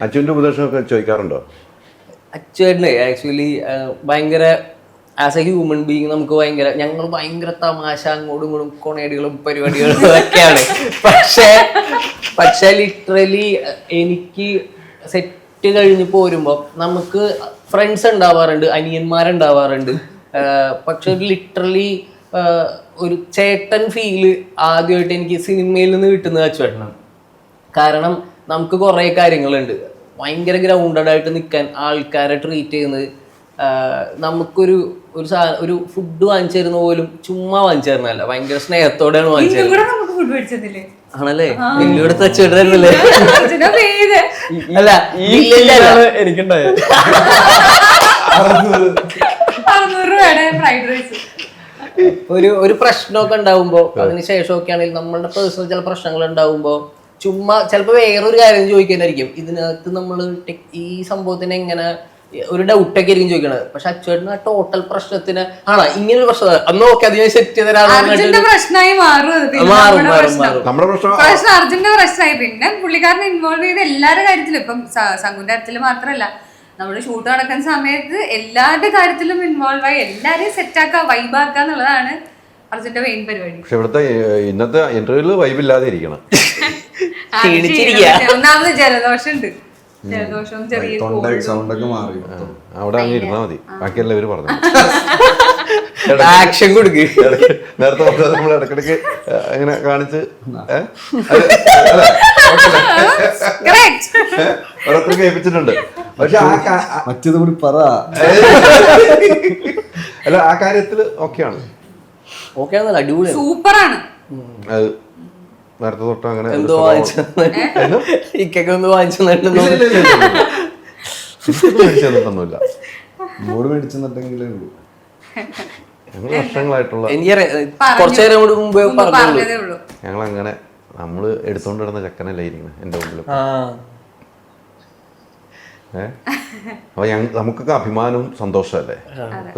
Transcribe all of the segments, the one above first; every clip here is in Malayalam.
അച്ഛൻ്റെ ഉപദേശമൊക്കെ ചോദിക്കാറുണ്ടോ? അച്ഛനെ ആക്ച്വലി ഭയങ്കര ആസ് എ ഹ്യൂമൻ ബീങ് നമുക്ക് ഞങ്ങൾ ഭയങ്കര തമാശ അങ്ങോട്ടും ഇങ്ങോട്ടും കൊണേടികളും പരിപാടികളും ഒക്കെയാണ്. പക്ഷേ ലിറ്ററലി എനിക്ക് സെറ്റ് കഴിഞ്ഞ് പോരുമ്പോൾ നമുക്ക് ഫ്രണ്ട്സ് ഉണ്ടാവാറുണ്ട്, അനിയന്മാരുണ്ടാവാറുണ്ട്. പക്ഷെ ലിറ്ററലി ഒരു ചേട്ടൻ ഫീല് ആദ്യമായിട്ട് എനിക്ക് സിനിമയിൽ നിന്ന് കിട്ടുന്നത് അച്ചുവേട്ടനാണ്. കാരണം നമുക്ക് കുറേ കാര്യങ്ങളുണ്ട്. ഭയങ്കര ഗ്രൗണ്ടഡ് ആയിട്ട് നിൽക്കാൻ, ആൾക്കാരെ ട്രീറ്റ് ചെയ്യുന്നത്, നമുക്കൊരു ഒരു ഫുഡ് വാങ്ങിച്ചു തരുന്ന പോലും ചുമ്മാ വാങ്ങിച്ചു തരുന്നതല്ല, ഭയങ്കര സ്നേഹത്തോടെയാണ് വാങ്ങിച്ചു തരുന്നത്. ആണല്ലേ? വലിയോടത്ത് വെച്ചിട്ടല്ലേ? അല്ല, എനിക്കുണ്ടായത് ഒരു പ്രശ്നമൊക്കെ ഉണ്ടാവുമ്പോ അതിന് ശേഷമൊക്കെ ആണെങ്കിൽ നമ്മളുടെ പേഴ്സണൽ ചില പ്രശ്നങ്ങൾ ഉണ്ടാവുമ്പോ ചുമ്മാ ചിലപ്പോ വേറൊരു കാര്യം ചോദിക്കാനായിരിക്കും. ഇതിനകത്ത് നമ്മൾ ഈ സംഭവത്തിന് എങ്ങനെ ഒരു ഡൗട്ടൊക്കെ ആയിരിക്കും ചോദിക്കണത്. പക്ഷെ അച്ചുവേട്ടന് ടോട്ടൽ പ്രശ്നത്തിന് ആണോ ഇങ്ങനെ ഒരു പ്രശ്നം അന്ന് നോക്കി അതിനെ സെറ്റ് ചെയ്ത പ്രശ്നമായി മാറും. അർജുന്റെ പ്രശ്നമായി. പിന്നെ പുള്ളിക്കാരനെ ഇൻവോൾവ് ചെയ്ത് എല്ലാവരുടെ കാര്യത്തിലും, ഇപ്പം സംഘുന്റെ കാര്യത്തിൽ മാത്രമല്ല, നമ്മുടെ ഷൂട്ട് നടക്കുന്ന സമയത്ത് എല്ലാവരുടെ കാര്യത്തിലും ഇൻവോൾവ് ആയി എല്ലാരെയും സെറ്റാക്കുക, വൈബാക്കുക എന്നുള്ളതാണ് അർജുന്റെ മെയിൻ പരിപാടി. പക്ഷെ ഇവിടുത്തെ ഇന്നത്തെ ഇന്റർവ്യൂല് വൈബില്ലാതെ ഇരിക്കണം. ഒന്നാമത് ജലദോഷം ഉണ്ട്, ജലദോഷവും ചെറിയ അവിടെ അങ്ങ് ഇരുന്നാ മതി, ബാക്കി എല്ലാവരും പറഞ്ഞു. ആക്ഷൻ കൊടുക്ക്. നേരത്തെ പറഞ്ഞത് നമ്മൾ ഇടക്കിടക്ക് അങ്ങനെ കാണിച്ച് ഓരോരുത്തർക്ക് ഏൽപ്പിച്ചിട്ടുണ്ട്. പക്ഷെ മറ്റേത് കൂടി പറ. അല്ല, ആ കാര്യത്തില് ഓക്കെയാണ്, അടിപൊളി സൂപ്പറാണ്. അത് നേരത്തെ തൊട്ട് അങ്ങനെ എന്തോ ഇക്കൊന്ന് വാങ്ങിച്ചു മേടിച്ചൊന്നുമില്ല. മോട് മേടിച്ചെന്നിട്ടെങ്കിലേ ഉള്ളൂ. ഞങ്ങൾ വർഷങ്ങളായിട്ടുള്ള കുറച്ചു നേരം കൂടി മുമ്പേ പറഞ്ഞതേ. ഞങ്ങൾ അങ്ങനെ നമ്മള് എടുത്തോണ്ടിരുന്ന ചക്കനല്ലേ ഇരിക്കുന്നത് എന്റെ മുമ്പിൽ. അപ്പൊ നമുക്കൊക്കെ അഭിമാനവും സന്തോഷമല്ലേ.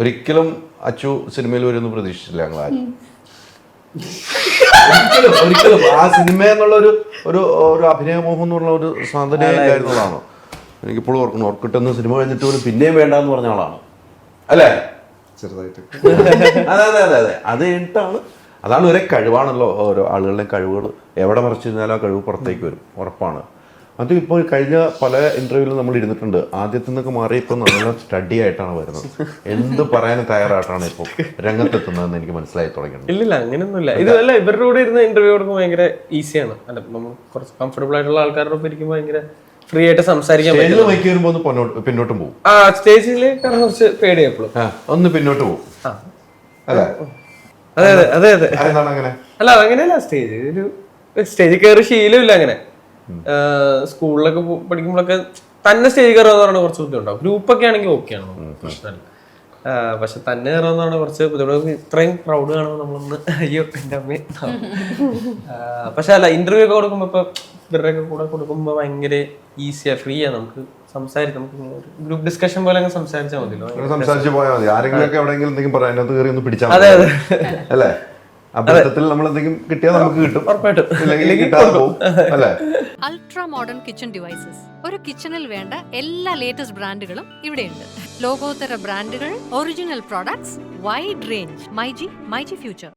ഒരിക്കലും അച്ചു സിനിമയിൽ വരുമെന്ന് പ്രതീക്ഷിച്ചില്ല ഞങ്ങൾ ആരും. ഒരിക്കലും ആ സിനിമ എന്നുള്ള ഒരു അഭിനയമോഹം എന്നുള്ള ഒരു സാധനമായിരുന്നതാണോ എനിക്കിപ്പോഴും ഓർക്കണം. ഓർക്കിട്ടെന്ന് സിനിമ കഴിഞ്ഞിട്ട് പോലും പിന്നെയും വേണ്ടെന്ന് പറഞ്ഞ ആളാണ് അല്ലേ? ചെറുതായിട്ട്. അതെ അതെ അതെ അതെ, അത് കഴിഞ്ഞിട്ടാണ്. അതാണ് ഒരേ കഴിവാണല്ലോ ഓരോ ആളുകളുടെയും കഴിവുകൾ. എവിടെ മറിച്ചിരുന്നാലും ആ കഴിവ് പുറത്തേക്ക് വരും, ഉറപ്പാണ്. അത് ഇപ്പോൾ കഴിഞ്ഞ പല ഇന്റർവ്യൂവിലും നമ്മൾ ഇരുന്നിട്ടുണ്ട്. ആദ്യത്തിൽ നിന്നൊക്കെ മാറി ഇപ്പോൾ നല്ല സ്റ്റഡി ആയിട്ടാണ് വരുന്നത്. എന്ത് പറയാനും തയ്യാറായിട്ടാണ് ഇപ്പോൾ രംഗത്തെത്തുന്നതെന്ന് എനിക്ക് മനസ്സിലായി തുടങ്ങിയിട്ടുണ്ട്. ഇല്ലില്ല, അങ്ങനെയൊന്നുമില്ല. ഇതല്ല, ഇവരുടെ കൂടെ ഇരുന്ന് ഇന്റർവ്യൂ കൊടുക്കുമ്പോൾ ഭയങ്കര ഈസിയാണ്. അല്ല, നമ്മൾ കുറച്ച് കംഫർട്ടബിൾ ആയിട്ടുള്ള ആൾക്കാരുടെ ഒപ്പം ഇരിക്കുമ്പോൾ ഭയങ്കര ഫ്രീ ആയിട്ട് സംസാരിക്കാൻ പറ്റും. മൈക്ക് വരുമ്പോൾ ഒന്ന് പിന്നോട്ടും പോകും. ആ സ്റ്റേജിൽ കുറച്ച് പേടിയപ്പോഴും ഒന്ന് പിന്നോട്ട് പോകും. അതെ അതെ അതെ അതെ. അങ്ങനെ അല്ല, അതങ്ങനെയല്ല. സ്റ്റേജിൽ കയറി ശീലമില്ല അങ്ങനെ. സ്കൂളിലൊക്കെ പഠിക്കുമ്പോഴൊക്കെ തന്നെ സ്റ്റേജ് കയറുക എന്ന് കുറച്ച് ബുദ്ധിമുട്ടാവും. ഗ്രൂപ്പൊക്കെ ആണെങ്കിൽ ഓക്കെയാണ്, പ്രശ്നമല്ല. പക്ഷെ തന്നെ കയറുന്നതാണ് കുറച്ച് ബുദ്ധിമുട്ട്. ഇത്രയും ക്രൗഡ് കാണുമ്പോൾ നമ്മളൊന്ന് അയ്യോ എൻ്റെ അമ്മ. പക്ഷെ അല്ല, ഇന്റർവ്യൂ ഒക്കെ കൊടുക്കുമ്പോ ഇപ്പൊ ഇവരുടെയൊക്കെ കൂടെ കൊടുക്കുമ്പോ ഭയങ്കര ഈസിയാ, ഫ്രീയാ. നമുക്ക് സംസാരിക്കാം, നമുക്ക് ഗ്രൂപ്പ് ഡിസ്കഷൻ പോലെ അങ്ങ് സംസാരിച്ചാൽ മതിയല്ലോ. സംസാരിച്ച് പോയാൽ മതി. ആരെങ്കിലും ഒക്കെ എവിടെയെങ്കിലും എന്തെങ്കിലും പറയാം, അതിനകത്ത് കയറി ഒന്ന് പിടിച്ചാൽ അതെ അതെ അല്ലേ? അബദ്ധത്തിൽ നമ്മൾ എന്തെങ്കിലും കിട്ടിയാൽ നമുക്ക് കിട്ടും, ഉറപ്പായിട്ടും. അല്ലേ? Ultra modern kitchen devices. ഒരു കിച്ചണിൽ വേണ്ട എല്ലാ ലേറ്റസ്റ്റ് ബ്രാൻഡുകളും ഇവിടെയുണ്ട്. ലോകോത്തര ബ്രാൻഡുകൾ, original products, wide range. MyG future.